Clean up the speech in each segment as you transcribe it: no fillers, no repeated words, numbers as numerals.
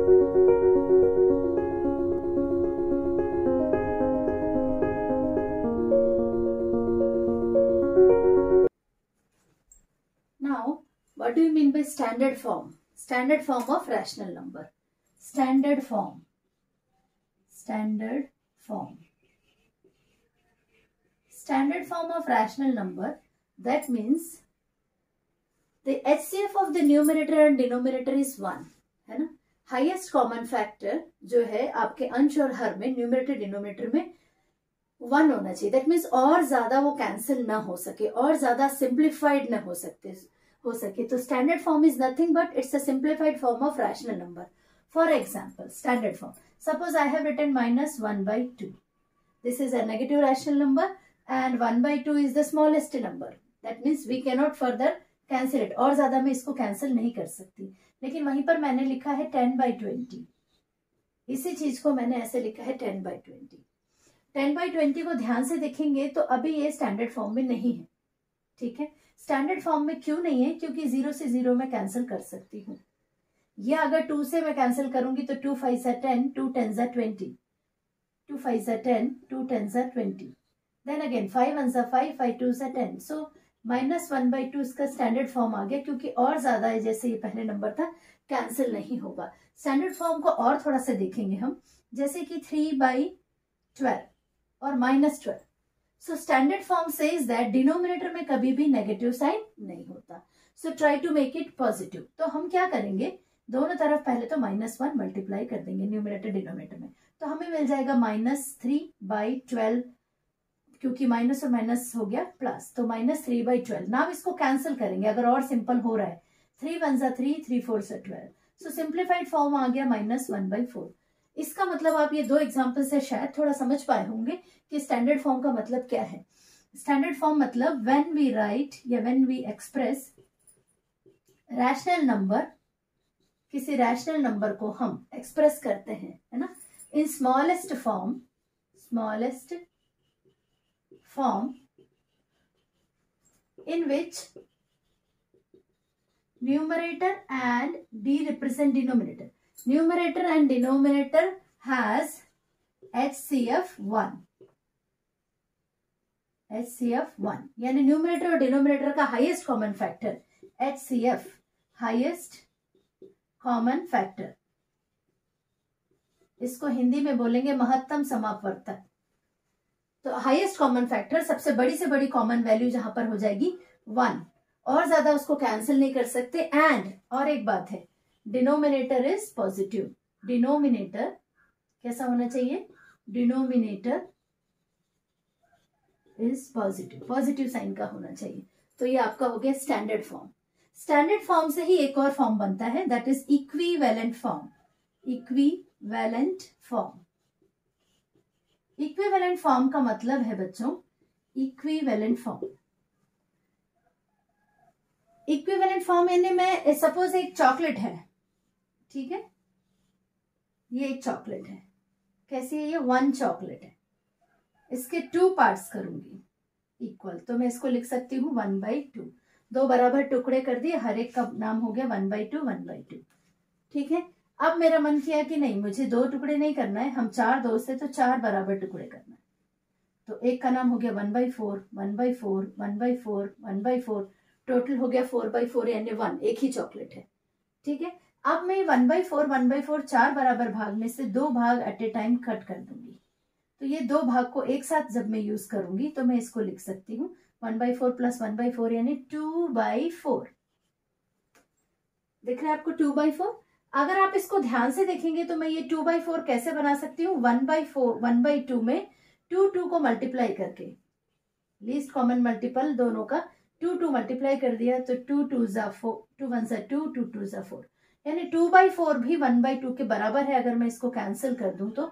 Now, what do you mean by standard form? Standard form of rational number. Standard form. Standard form. Standard form of rational number. That means the HCF of the numerator and denominator is 1. है ना? Highest common factor जो है आपके अंश और हर में numerator denominator में 1 होना चाहिए. दैट मीन्स और ज्यादा वो कैंसिल ना हो सके, और ज्यादा सिंप्लीफाइड ना हो सके. तो standard form is nothing but it's a simplified form of rational number. For example, standard form. Suppose I have written -1/2. This is a negative rational number and 1/2 is the smallest number. That means we cannot further cancel it. और ज्यादा मैं इसको cancel नहीं कर सकती. लेकिन वहीं पर मैंने लिखा है 10/20. इसी चीज को मैंने ऐसे लिखा है 10/20. 10/20 को ध्यान से देखेंगे तो अभी ये स्टैंडर्ड फॉर्म में नहीं है. ठीक है, स्टैंडर्ड फॉर्म में क्यों नहीं है? क्योंकि 0 से 0 में कैंसिल कर सकती हूँ. या अगर 2 से मैं कैंसिल करूंगी तो 2 5 are 10, 2 10s are 20. 2 5 are 10, 2 10s are 20. Then again 5 1s are 5, 5 2s are 10. So -1/2 इसका स्टैंडर्ड फॉर्म आ गया, क्योंकि और ज्यादा है जैसे ये पहले नंबर था कैंसिल नहीं होगा. स्टैंडर्ड फॉर्म को और थोड़ा सा देखेंगे हम, जैसे कि 3/12 और -12. So standard form says that denominator में कभी भी नेगेटिव साइन नहीं होता. So try to make it positive. तो हम क्या करेंगे, दोनों तरफ पहले तो -1 मल्टीप्लाई कर देंगे न्यूमरेटर डिनोमिनेटर में. तो हमें मिल जाएगा -3/12, क्योंकि माइनस और माइनस हो गया प्लस, तो -3/12. नाम इसको कैंसिल करेंगे अगर और सिंपल हो रहा है. 3 1s are 3, 3 4s are 12. So simplified form आ गया -1/4. इसका मतलब आप ये दो एग्जाम्पल से शायद थोड़ा समझ पाए होंगे कि स्टैंडर्ड फॉर्म का मतलब क्या है. स्टैंडर्ड फॉर्म मतलब व्हेन वी राइट या when we express rational number, किसी रैशनल नंबर को हम एक्सप्रेस करते हैं, है ना, in smallest form in which numerator and d represent denominator. Numerator and denominator has HCF 1. HCF 1 यानी न्यूमरेटर और डिनोमिनेटर का highest common factor HCF, highest common factor. इसको हिंदी में बोलेंगे महत्तम समापवर्तक. तो हाईएस्ट कॉमन फैक्टर, सबसे बड़ी से बड़ी कॉमन वैल्यू जहां पर हो जाएगी 1, और ज्यादा उसको कैंसिल नहीं कर सकते. एंड और एक बात है, डिनोमिनेटर इज पॉजिटिव. डिनोमिनेटर कैसा होना चाहिए? Denominator is positive, positive sign का होना चाहिए. तो ये आपका हो गया स्टैंडर्ड फॉर्म. स्टैंडर्ड फॉर्म से ही एक और फॉर्म बनता है, that is equivalent form. Equivalent form. Equivalent form का मतलब है बच्चों, इक्विवेलेंट फॉर्म. इक्विवेलेंट फॉर्म यानी मैं सपोज एक चॉकलेट है, ठीक है, ये एक चॉकलेट है. कैसी है ये? 1 चॉकलेट है. इसके 2 पार्ट्स करूंगी इक्वल, तो मैं इसको लिख सकती हूँ 1/2. 2 बराबर टुकड़े कर दिए, हर एक का नाम हो गया 1/2, 1/2. ठीक है. अब मेरा मन किया कि नहीं, मुझे 2 टुकड़े नहीं करना है, हम 4 दोस्त है तो 4 बराबर टुकड़े करना है. तो एक का नाम हो गया 1/4, 1/4, 1/4, 1/4. टोटल हो गया 4/4 यानी 1. एक ही चॉकलेट है. ठीक है. अब मैं 1/4, 1/4 4 बराबर भाग में से 2 भाग एट ए टाइम कट कर दूंगी. तो ये 2 भाग को एक साथ जब मैं यूज करूंगी तो मैं इसको लिख सकती हूँ 1/4 + 1/4 यानी 2/4. दिख रहा है आपको 2/4? अगर आप इसको ध्यान से देखेंगे तो मैं ये 2/4 कैसे बना सकती हूँ? 1/2 में 2 को मल्टीप्लाई करके, लीस्ट कॉमन मल्टीपल दोनों का 2 मल्टीप्लाई कर दिया तो 2 2s are 4, 2 1s are 2, 2 2s are 4. यानी 2/4 भी 1/2 के बराबर है. अगर मैं इसको कैंसिल कर दूं तो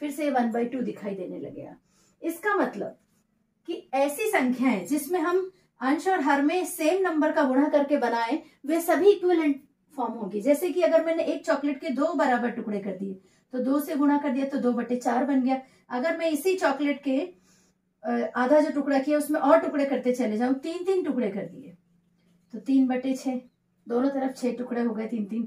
फिर से 1/2 दिखाई देने लगेगा. इसका मतलब कि ऐसी संख्याएं जिसमें हम अंश और हर में सेम नंबर का गुणा करके बनाए, वे सभी इक्विवेलेंट फॉर्म होगी. जैसे कि अगर मैंने एक चॉकलेट के 2 बराबर टुकड़े कर दिए तो 2 से गुणा कर दिया तो 2/4 बन गया. अगर मैं इसी चॉकलेट के आधा जो टुकड़ा किया उसमें और टुकड़े करते चले जाऊं, 3 टुकड़े कर दिए तो 3/6, दोनों तरफ 6 टुकड़े हो गए, 3 3.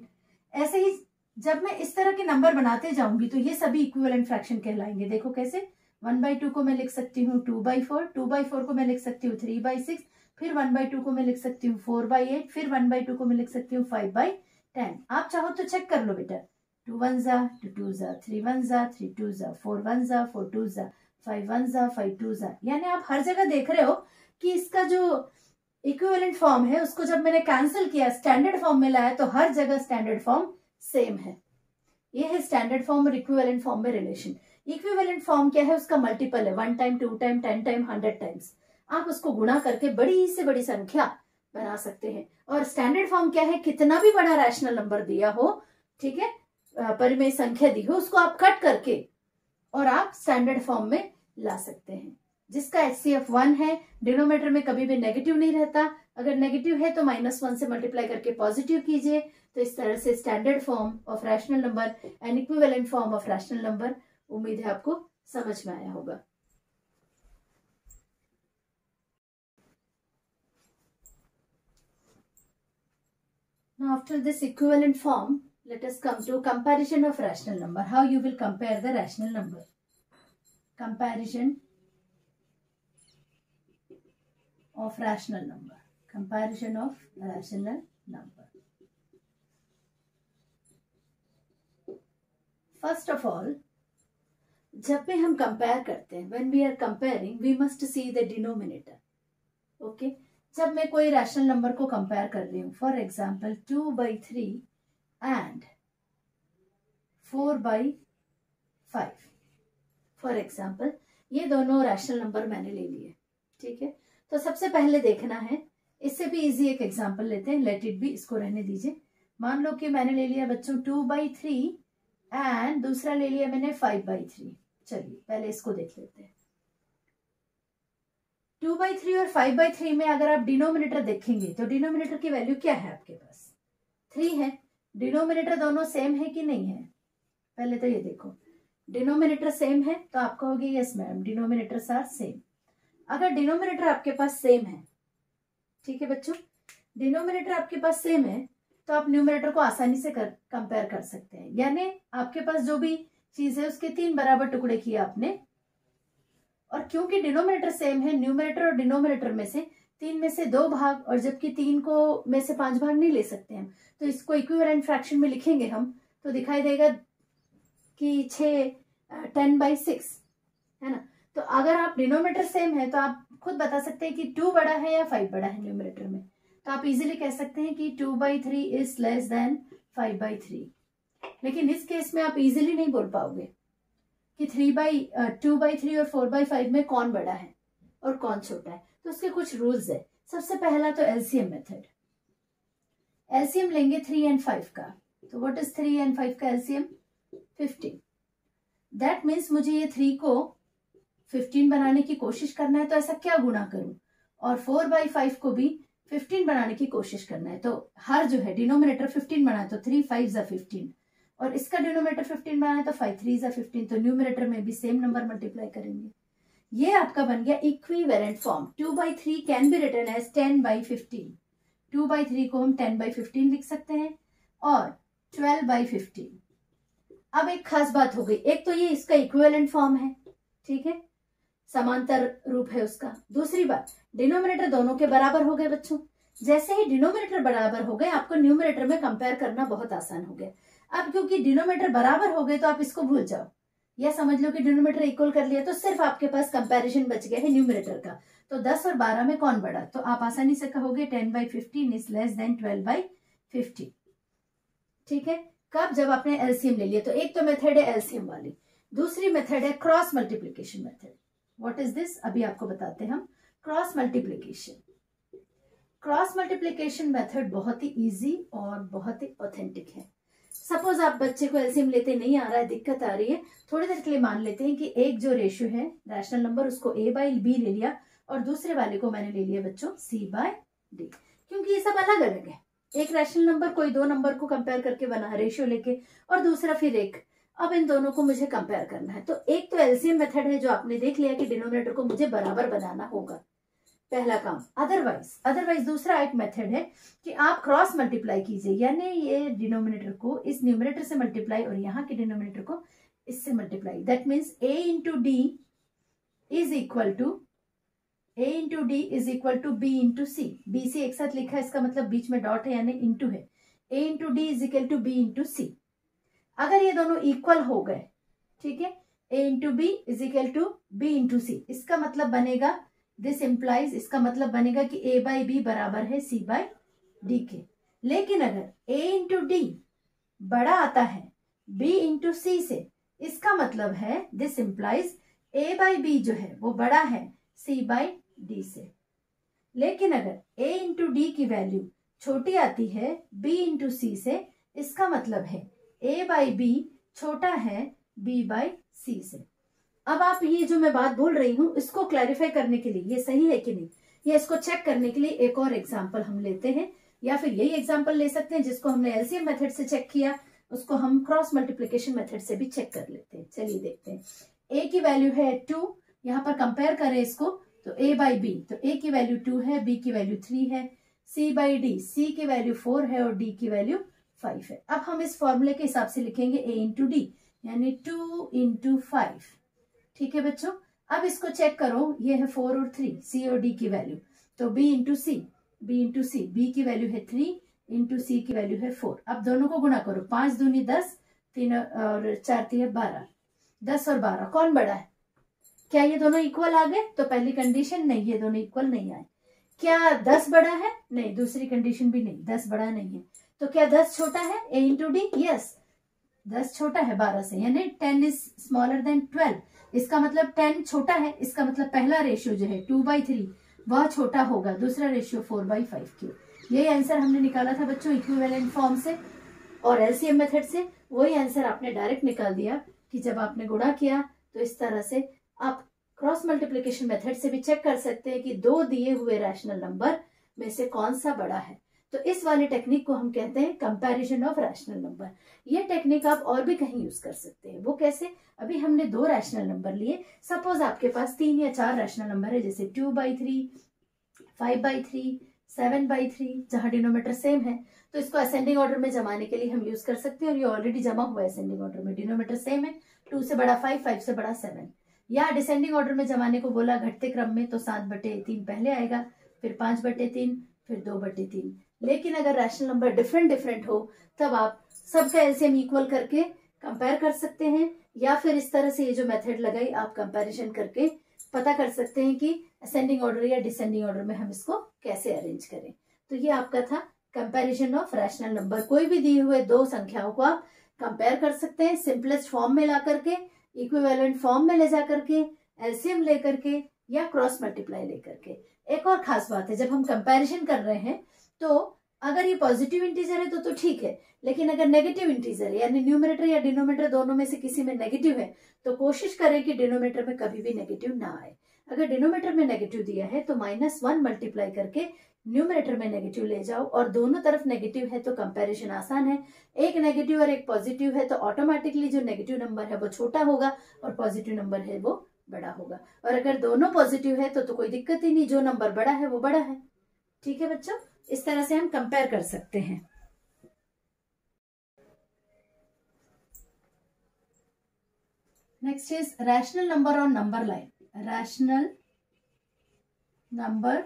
ऐसे ही जब मैं इस तरह के नंबर बनाते जाऊंगी तो ये सभी इक्विवेलेंट फ्रैक्शन कहलाएंगे। देखो कैसे, 1/2 को मैं लिख सकती हूँ 2/4, 2/4 को मैं लिख सकती हूँ 3/6, फिर 1/2 को मैं लिख सकती हूँ 4/8, फिर 1/2 को मैं लिख सकती हूँ 5/10। आप चाहो तो चेक कर लो बेटा, 2 1 जा 2 2 जा 3 1 जा 3 2 जा 4 1 जा 4 2 जा 5 1 जा 5 2 जा। यानी आप हर जगह देख रहे हो कि इसका जो इक्विवेलेंट फॉर्म है उसको जब मैंने कैंसिल किया, स्टैंडर्ड फॉर्म में लाया, तो हर जगह स्टैंडर्ड फॉर्म सेम है। ये है स्टैंडर्ड फॉर्म और इक्विवेलेंट फॉर्म में रिलेशन। इक्विवेलेंट फॉर्म क्या है, उसका मल्टीपल है, 1 टाइम 2 टाइम 10 टाइम 100 टाइम्स। आप उसको गुणा करके बड़ी से बड़ी संख्या बना सकते हैं। और स्टैंडर्ड फॉर्म क्या है, कितना भी बड़ा रैशनल नंबर दिया हो, ठीक है, परिमेय संख्या दी हो, उसको आप कट करके और आप स्टैंडर्ड फॉर्म में ला सकते हैं। जिसका HCF 1 है, डिनोमिनेटर में कभी भी नेगेटिव नहीं रहता, अगर नेगेटिव है तो -1 से मल्टीप्लाई करके पॉजिटिव कीजिए। तो इस तरह से standard form of rational number and equivalent form of rational number, उम्मीद है आपको समझ में आया होगा। Now after this equivalent form, let us come to comparison of rational number. How you will compare the rational number? Comparison of rational number. Comparison of rational number. First of all, जब भी हम compare करते हैं, when we are comparing, we must see the denominator. Okay? जब मैं कोई rational number को compare कर रही हूँ, for example 2/3 and 4/5, for example ये दोनों रैशनल नंबर मैंने ले लिए, ठीक है। तो सबसे पहले देखना है, इससे भी इजी एक एग्जाम्पल लेते हैं, लेट इट बी, इसको रहने दीजिए। मान लो कि मैंने ले लिया बच्चों 2/3 एंड दूसरा ले लिया मैंने 5/3। चलिए पहले इसको देख लेते हैं। 2/3 और 5/3 में अगर आप डिनोमिनेटर देखेंगे तो डिनोमिनेटर की वैल्यू क्या है आपके पास, 3 है। डिनोमिनेटर दोनों सेम है कि नहीं है, पहले तो ये देखो, डिनोमिनेटर सेम है तो आप कहोगे yes ma'am denominators are same. अगर डिनोमिनेटर आपके पास सेम है, ठीक है बच्चों, डिनोमिनेटर आपके पास सेम है तो आप न्यूमरेटर को आसानी से कंपेयर कर सकते हैं। यानी आपके पास जो भी चीज है उसके 3 बराबर टुकड़े किए आपने, और क्योंकि डिनोमिनेटर सेम है, न्यूमरेटर और डिनोमिनेटर में से 3 में से 2 भाग, और जबकि 3 को में से 5 भाग नहीं ले सकते हम, तो इसको इक्विवेलेंट फ्रैक्शन में लिखेंगे हम तो दिखाई देगा कि 10/6 है ना। तो अगर आप डिनोमिनेटर सेम है तो आप खुद बता सकते हैं कि 2 बड़ा है या 5 बड़ा है न्यूमरेटर में, तो आप इजीली कह सकते हैं कि 2/3 इज लेस देन 5/3। लेकिन इस केस में आप इजीली नहीं बोल पाओगे कि 2/3 और 4/5 में कौन बड़ा है और कौन छोटा है। तो उसके कुछ रूल्स है। सबसे पहला तो एलसीएम मेथड, एलसीएम लेंगे 3 एंड 5 का। तो व्हाट इज 3 एंड 5 का एलसीएम, 15। दैट मीन्स मुझे ये 3 को 15 बनाने की कोशिश करना है, तो ऐसा क्या गुणा करूं, और 4/5 को भी 15 बनाने की कोशिश करना है। तो हर जो है डिनोमिनेटर 15 बना है तो 3 5 जा 15, और इसका डिनोमिनेटर 15 बना है तो 5 3 जा 15, तो न्यूमरेटर में भी सेम नंबर मल्टीप्लाई करेंगे। ये आपका बन गया equivalent form. 2/3 can be written as 10/15। 2/3 को हम 10/15 लिख सकते हैं और 12/15। अब एक खास बात हो गई, एक तो ये इसका इक्विवेलेंट फॉर्म है, ठीक है, समांतर रूप है उसका। दूसरी बात, डिनोमिनेटर दोनों के बराबर हो गए बच्चों। जैसे ही डिनोमिनेटर बराबर हो गए, आपको न्यूमरेटर में कंपेयर करना बहुत आसान हो गया। अब क्योंकि डिनोमिनेटर बराबर हो गए तो आप इसको भूल जाओ, या समझ लो कि डिनोमिनेटर इक्वल कर लिया, तो सिर्फ आपके पास कंपैरिजन बच गया है न्यूमरेटर का। तो 10 और 12 में कौन बड़ा, तो आप आसानी से कहोगे 10/15 इज लेस देन 12/15, ठीक है। कब, जब आपने एलसीएम ले लिया। तो एक तो मेथड है एलसीएम वाली, दूसरी मेथड है cross multiplication method. What is this, अभी आपको बताते हैं हम। Cross multiplication, cross multiplication method बहुत ही इजी और बहुत ही ऑथेंटिक है। सपोज आप बच्चे को एलसीएम लेते नहीं आ रहा है, दिक्कत आ रही है, थोड़ी देर के लिए मान लेते हैं कि एक जो रेशियो है रैशनल नंबर, उसको a/b ले लिया और दूसरे वाले को मैंने ले लिया बच्चों c/d, क्योंकि ये सब अलग अलग है। एक रैशनल नंबर कोई 2 नंबर को कंपेयर करके बना है रेशियो लेके, और दूसरा फिर एक। अब इन दोनों को मुझे कंपेयर करना है, तो एक तो एलसीएम मेथड है जो आपने देख लिया कि डिनोमिनेटर को मुझे बराबर बनाना होगा, पहला काम। अदरवाइज दूसरा एक मेथड है कि आप क्रॉस मल्टीप्लाई कीजिए, यानी ये डिनोमिनेटर को इस न्यूमरेटर से मल्टीप्लाई और यहाँ के डिनोमिनेटर को इससे multiply. That means a into D is equal to b into C. B C एक साथ लिखा है, इसका मतलब बीच में डॉट है यानी इंटू है। a into D is equal to b into C. अगर ये दोनों इक्वल हो गए, ठीक है, a into B is equal to b into C, इसका मतलब बनेगा, दिस इम्प्लाइज, इसका मतलब बनेगा कि a बाई बी बराबर है c बाई डी के। लेकिन अगर a इंटू डी बड़ा आता है b इंटू सी से, इसका मतलब है this implies a by B जो है वो बड़ा है c बाई डी से। लेकिन अगर a इंटू डी की वैल्यू छोटी आती है b इंटू सी से, इसका मतलब है a बाई बी छोटा है b बाई सी से। अब आप ये जो मैं बात बोल रही हूं इसको क्लैरिफाई करने के लिए, ये सही है कि नहीं, या इसको चेक करने के लिए एक और एग्जांपल हम लेते हैं, या फिर यही एग्जांपल ले सकते हैं जिसको हमने एलसीएम मेथड से चेक किया, उसको हम क्रॉस मल्टीप्लिकेशन मेथड से भी चेक कर लेते हैं। चलिए देखते हैं। a की वैल्यू है 2, यहाँ पर कंपेयर करें इसको तो a बाई बी, तो a की वैल्यू 2 है, b की वैल्यू 3 है, c बाई डी, c की वैल्यू 4 है और d की वैल्यू 5 है। अब हम इस फॉर्मूले के हिसाब से लिखेंगे a इंटू डी, यानी 2 इंटू 5। ठीक है बच्चों, अब इसको चेक करो, ये है 4 और 3, c और d की वैल्यू, तो b इंटू सी, b की वैल्यू है 3 इंटू सी की वैल्यू है 4। अब दोनों को गुणा करो, 5 दूनी 10, 3 और 4 3 12, 10 और 12 कौन बड़ा है? क्या ये दोनों इक्वल आ गए? तो पहली कंडीशन नहीं, ये दोनों इक्वल नहीं आए। क्या 10 बड़ा है? नहीं। दूसरी कंडीशन भी नहीं, 10 बड़ा नहीं है। तो क्या 10 छोटा है? a इंटू डी, यस 10 छोटा है 12 से, यानी 10 इज स्मॉलर देन 12। इसका मतलब 10 छोटा है, इसका मतलब पहला रेशियो जो है 2/3 वह छोटा होगा, दूसरा रेशियो 4/5 क्यों। यही आंसर हमने निकाला था बच्चों इक्विवेलेंट फॉर्म से और एलसीएम मेथड से। वही आंसर आपने डायरेक्ट निकाल दिया कि जब आपने गुणा किया तो इस तरह से आप क्रॉस मल्टीप्लिकेशन मेथड से भी चेक कर सकते हैं कि दो दिए हुए रैशनल नंबर में से कौन सा बड़ा है। तो इस वाली टेक्निक को हम कहते हैं कंपैरिजन ऑफ रैशनल नंबर। ये टेक्निक आप और भी कहीं यूज कर सकते हैं। वो कैसे? अभी हमने 2 रैशनल नंबर लिए, सपोज आपके पास 3 या 4 रैशनल नंबर है, जैसे 2/3, 5/3, 7/3, जहां डिनोमीटर सेम है, तो इसको असेंडिंग ऑर्डर में जमाने के लिए हम यूज कर सकते हैं और ये ऑलरेडी जमा हुआ है असेंडिंग ऑर्डर में। डिनोमीटर सेम है, 2 से बड़ा 5, 5 से बड़ा 7। या डिसेंडिंग ऑर्डर में जमाने को बोला घटते क्रम में, तो 7/3 पहले आएगा, फिर 5/3, फिर 2/3। लेकिन अगर रैशनल नंबर डिफरेंट हो तब आप सबका एलसीएम इक्वल करके कंपेयर कर सकते हैं, या फिर इस तरह से ये जो मेथड लगाई आप कंपैरिजन करके पता कर सकते हैं कि असेंडिंग ऑर्डर या डिसेंडिंग ऑर्डर में हम इसको कैसे अरेंज करें। तो ये आपका था कंपैरिजन ऑफ रैशनल नंबर। कोई भी दिए हुए 2 संख्याओं को आप कंपेयर कर सकते हैं सिंपलेस्ट फॉर्म में ला करके, इक्विवेलेंट फॉर्म में ले जा करके, एलसीएम ले करके या क्रॉस मल्टीप्लाई ले करके। एक और खास बात है, जब हम कंपैरिजन कर रहे हैं तो अगर ये पॉजिटिव इंटीजर है तो ठीक है, लेकिन अगर नेगेटिव इंटीजर है यानी न्यूमरेटर या डिनोमिनेटर दोनों में से किसी में नेगेटिव है तो कोशिश करें कि डिनोमिनेटर में कभी भी नेगेटिव ना आए। अगर डिनोमिनेटर में नेगेटिव दिया है तो -1 मल्टीप्लाई करके न्यूमरेटर में नेगेटिव ले जाओ, और दोनों तरफ नेगेटिव है तो कंपैरिजन आसान है। एक नेगेटिव और एक पॉजिटिव है तो ऑटोमेटिकली जो नेगेटिव नंबर है वो छोटा होगा और पॉजिटिव नंबर है वो बड़ा होगा। और अगर दोनों पॉजिटिव है तो कोई दिक्कत ही नहीं, जो नंबर बड़ा है वो बड़ा है। ठीक है बच्चों, इस तरह से हम कंपेयर कर सकते हैं। Next is rational number on number line. Rational number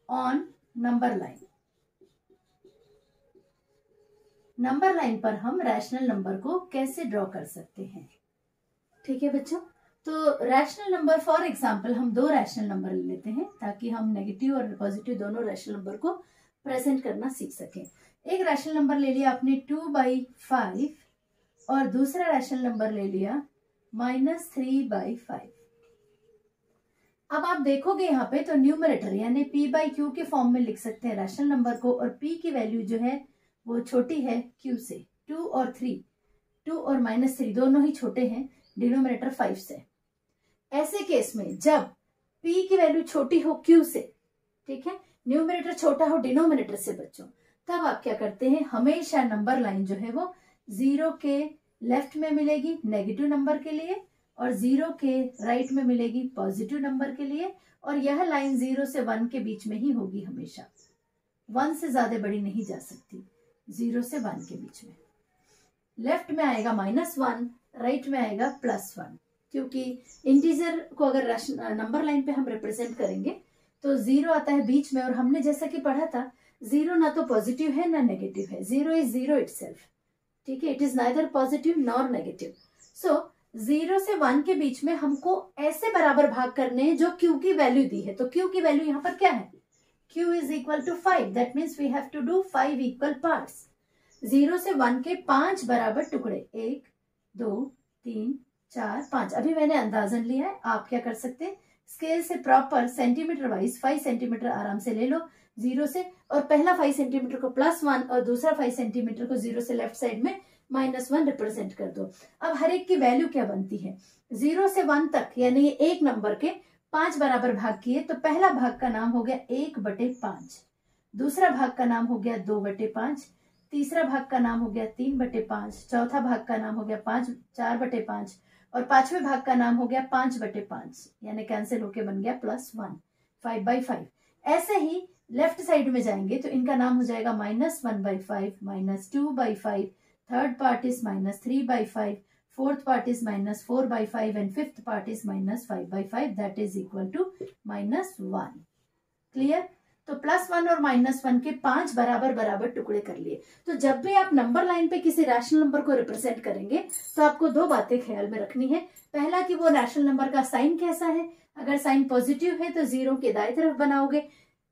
on number line. Number line पर हम रैशनल नंबर को कैसे ड्रॉ कर सकते हैं? ठीक है बच्चों, तो रैशनल नंबर फॉर एग्जांपल हम 2 रैशनल नंबर ले लेते हैं ताकि हम नेगेटिव और पॉजिटिव दोनों रैशनल नंबर को प्रेजेंट करना सीख सकें। एक रैशनल नंबर ले लिया आपने 2/5 और दूसरा रैशनल नंबर ले लिया -3/5। अब आप देखोगे यहाँ पे तो न्यूमरेटर यानी p/q के फॉर्म में लिख सकते हैं रैशनल नंबर को, और p की वैल्यू जो है वो छोटी है q से। 2 और -3 दोनों ही छोटे हैं डिनोमिनेटर 5 से। ऐसे केस में जब p की वैल्यू छोटी हो q से, ठीक है, न्यूमरेटर छोटा हो डिनोमिनेटर से बच्चों, तब आप क्या करते हैं, हमेशा नंबर लाइन जो है वो 0 के लेफ्ट में मिलेगी नेगेटिव नंबर के लिए और 0 के राइट में मिलेगी पॉजिटिव नंबर के लिए, और यह लाइन 0 से 1 के बीच में ही होगी हमेशा, 1 से ज्यादा बड़ी नहीं जा सकती, 0 से 1 के बीच में। लेफ्ट में आएगा -1, राइट में आएगा +1, क्योंकि इंटीजर को अगर नंबर लाइन पे हम रिप्रेजेंट करेंगे तो 0 आता है बीच में, और हमने जैसा कि पढ़ा था 0 ना तो पॉजिटिव है ना नेगेटिव है, 0 इज 0 इटसेल्फ, ठीक है, it is neither positive nor negative. So 0 से 1 के बीच में हमको ऐसे बराबर भाग करने हैं जो Q की वैल्यू दी है। तो Q की वैल्यू यहाँ पर क्या है, Q is equal to 5, that means we have to do 5 equal parts. 0 से 1 के 5 बराबर टुकड़े, 1 2 3 4 5। अभी मैंने अंदाजन लिया है, आप क्या कर सकते हैं, स्केल से प्रॉपर सेंटीमीटर वाइज 5 सेंटीमीटर आराम से ले लो 0 से, और पहला 5 सेंटीमीटर को +1 और दूसरा 5 सेंटीमीटर को 0 से लेफ्ट साइड में -1 रिप्रेजेंट कर दो। अब हर एक की वैल्यू क्या बनती है, 0 से 1 तक यानी एक नंबर के 5 बराबर भाग किए तो पहला भाग का नाम हो गया 1/5, दूसरा भाग का नाम हो गया 2/5, तीसरा भाग का नाम हो गया 3/5, चौथा भाग का नाम हो गया 4/5, और पांचवें भाग का नाम हो गया 5/5, यानी कैंसिल होके बन गया +1, 5/5। ऐसे ही लेफ्ट साइड में जाएंगे तो इनका नाम हो जाएगा -1/5, -2/5, third part is -3/5, fourth part is -4/5 and fifth part is -5/5, that is equal to -1। Clear. तो +1 और -1 के 5 बराबर बराबर टुकड़े कर लिए। तो जब भी आप नंबर लाइन पे किसी रैशनल नंबर को रिप्रेजेंट करेंगे तो आपको 2 बातें ख्याल में रखनी है। पहला कि वो रैशनल नंबर का साइन कैसा है, अगर साइन पॉजिटिव है तो 0 के दाएं तरफ बनाओगे,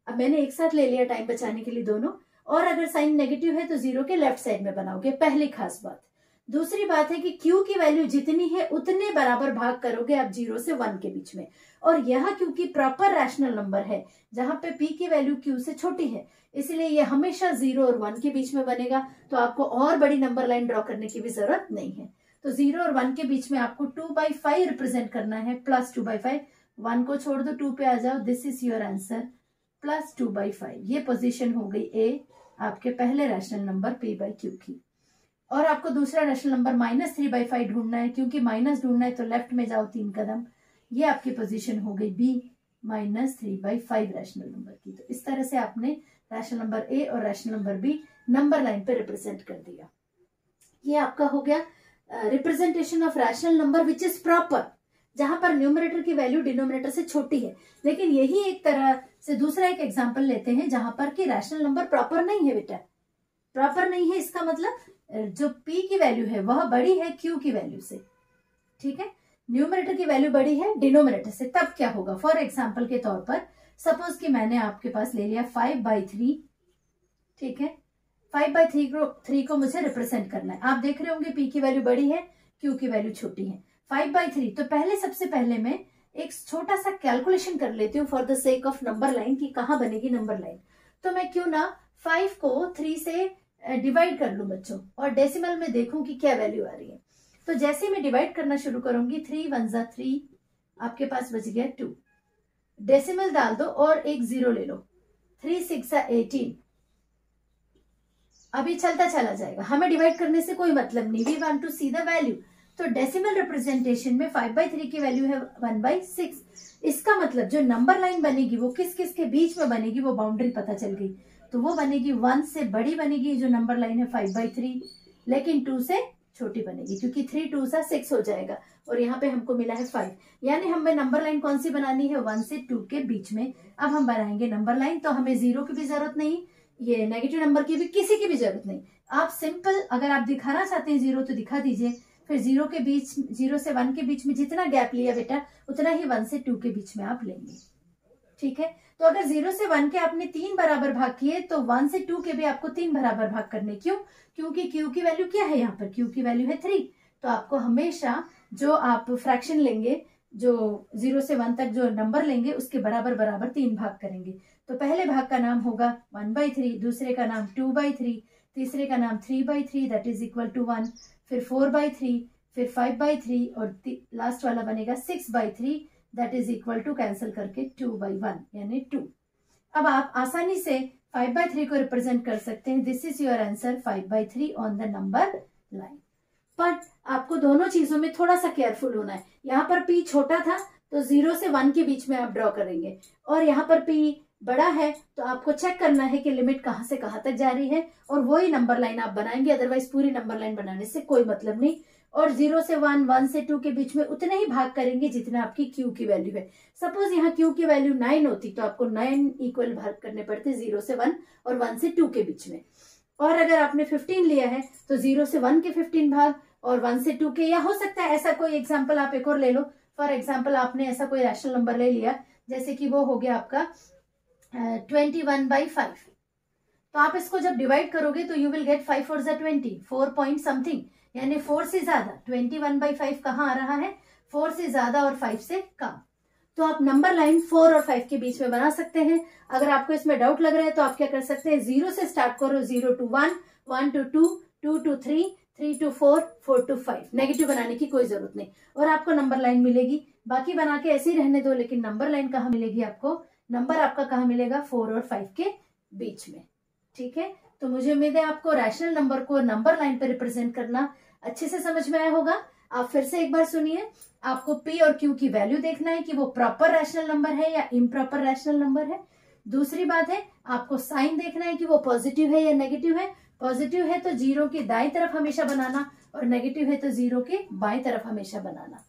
अब मैंने एक साथ ले लिया टाइम बचाने के लिए दोनों, और अगर साइन नेगेटिव है तो 0 के लेफ्ट साइड में बनाओगे, पहली खास बात। दूसरी बात है कि Q की वैल्यू जितनी है उतने बराबर भाग करोगे आप 0 से 1 के बीच में, और यह क्योंकि प्रॉपर रैशनल नंबर है जहां पे P की वैल्यू Q से छोटी है, इसलिए ये हमेशा 0 और 1 के बीच में बनेगा। तो आपको और बड़ी नंबर लाइन ड्रॉ करने की भी जरूरत नहीं है। तो 0 और 1 के बीच में आपको 2/5 रिप्रेजेंट करना है, +2/5, 1 को छोड़ दो 2 पे आ जाओ, दिस इज योर आंसर, +2/5। ये पोजीशन हो गई A आपके पहले रैशनल नंबर P/Q की। और आपको दूसरा रैशनल नंबर -3/5 ढूंढना है, क्योंकि माइनस ढूंढना है तो लेफ्ट में जाओ 3 कदम, ये आपकी पोजीशन हो गई B -3/5 रैशनल नंबर की। तो इस तरह से आपने रैशनल नंबर A और rational number B number line पे रिप्रेजेंट कर दिया। ये आपका हो गया representation of rational number which is proper, जहां पर न्यूमरेटर की वैल्यू डिनोमिनेटर से छोटी है। लेकिन यही एक तरह से दूसरा एक एग्जांपल लेते हैं जहां पर कि रैशनल नंबर प्रॉपर नहीं है बेटा, प्रॉपर नहीं है, इसका मतलब जो P की वैल्यू है वह बड़ी है Q की वैल्यू से, ठीक है, न्यूमरेटर की वैल्यू बड़ी है डिनोमिनेटर से। तब क्या होगा, फॉर एग्जांपल के तौर पर सपोज कि मैंने आपके पास ले लिया 5/3, ठीक है, 5/3 को मुझे रिप्रेजेंट करना है। आप देख रहे होंगे P की वैल्यू बड़ी है, Q की वैल्यू छोटी है, 5/3। तो सबसे पहले मैं एक छोटा सा कैलकुलेशन कर लेती हूँ for the sake of number line की कहाँ बनेगी नंबर लाइन। तो मैं क्यों ना 5 को 3 से डिवाइड कर लूं बच्चों, और डेसिमल में देखूं कि क्या वैल्यू आ रही है। तो जैसे मैं डिवाइड करना शुरू करूंगी 3 1 जा 3, आपके पास बच गया 2, डेसिमल डाल दो और एक 0 ले लो, 3 6 जा 18। अभी चलता चला जाएगा, हमें डिवाइड करने से कोई मतलब नहीं, we want to see the value. तो डेसिमल रिप्रेजेंटेशन में 5/3 की वैल्यू है 1/6। इसका मतलब जो नंबर लाइन बनेगी वो किस किस के बीच में बनेगी, वो बाउंड्री पता चल गई। तो वो बनेगी 1 से बड़ी बनेगी जो नंबर लाइन है 5/3, लेकिन 2 से छोटी बनेगी, क्योंकि 3 2 सा 6 हो जाएगा, और यहाँ पे हमको मिला है 5। यानी हमें नंबर लाइन कौन सी बनानी है, 1 से 2 के बीच में। अब हम बनाएंगे नंबर लाइन, तो हमें 0 की भी जरूरत नहीं, ये नेगेटिव नंबर की भी, किसी की भी जरूरत नहीं। आप सिंपल अगर आप दिखाना चाहते हैं 0 तो दिखा दीजिए, फिर 0 के बीच 0 से 1 के बीच में जितना गैप लिया बेटा उतना ही 1 से 2 के बीच में आप लेंगे, ठीक है। तो अगर 0 से 1 के आपने 3 बराबर भाग किए तो 1 से 2 के भी आपको 3 बराबर भाग करने, क्यों, क्योंकि Q की वैल्यू क्या है, यहाँ पर Q की वैल्यू है 3। तो आपको हमेशा जो आप फ्रैक्शन लेंगे, जो 0 से 1 तक जो नंबर लेंगे उसके बराबर बराबर 3 भाग करेंगे। तो पहले भाग का नाम होगा 1/3, दूसरे का नाम 2/3, तीसरे का नाम 3/3 दैट इज इक्वल टू 1, फिर 4/3, फिर 5/3 और लास्ट वाला बनेगा 6/3 that is equal to cancel करके 2/1 यानी 2। अब आप आसानी से 5/3 को रिप्रेजेंट कर सकते हैं, this is your answer 5/3 on the number line. But आपको दोनों चीजों में थोड़ा सा केयरफुल होना है। यहाँ पर p छोटा था तो 0 से 1 के बीच में आप ड्रॉ करेंगे, और यहाँ पर p बड़ा है तो आपको चेक करना है कि लिमिट कहाँ से कहाँ तक जा रही है, और वही नंबर लाइन आप बनाएंगे, अदरवाइज पूरी नंबर लाइन बनाने से कोई मतलब नहीं। और 0 से 1, 1 से 2 के बीच में उतने ही भाग करेंगे जितना आपकी q की वैल्यू है। सपोज यहाँ q की वैल्यू 9 होती तो आपको 9 इक्वल भाग करने पड़ते 0 से 1 और 1 से 2 के बीच में। और अगर आपने 15 लिया है तो 0 से 1 के 15 भाग और 1 से 2 के, या हो सकता है ऐसा कोई एग्जाम्पल आप एक और ले लो। फॉर एग्जाम्पल आपने ऐसा कोई रैशनल नंबर ले लिया जैसे कि वो हो गया आपका 21/5, तो आप इसको जब डिवाइड करोगे तो you will get 5 4 20, 4 point something, यानी 4 से ज्यादा। 21/5 कहाँ आ रहा है? 4 से ज्यादा और 5 से कम। तो आप नंबर लाइन 4 और 5 के बीच में बना सकते हैं। अगर आपको इसमें डाउट लग रहा है तो आप क्या कर सकते हैं, 0 से स्टार्ट करो, 0 to 1, 1 to 2, 2 to 3, 3 to 4, 4 to 5। Negative बनाने की कोई जरूरत नहीं और आपको नंबर लाइन मिलेगी। बाकी बना के ऐसे ही रहने दो, लेकिन नंबर लाइन कहाँ मिलेगी आपको? नंबर आपका कहाँ मिलेगा? 4 और 5 के बीच में। ठीक है, तो मुझे उम्मीद है आपको रैशनल नंबर को नंबर लाइन पर रिप्रेजेंट करना अच्छे से समझ में आया होगा। आप फिर से एक बार सुनिए। आपको p और q की वैल्यू देखना है कि वो प्रॉपर रैशनल नंबर है या इम्प्रॉपर रैशनल नंबर है। दूसरी बात है, आपको साइन देखना है कि वो पॉजिटिव है या नेगेटिव है। पॉजिटिव है तो 0 की दाईं तरफ हमेशा बनाना, और नेगेटिव है तो 0 के बाईं तरफ हमेशा बनाना।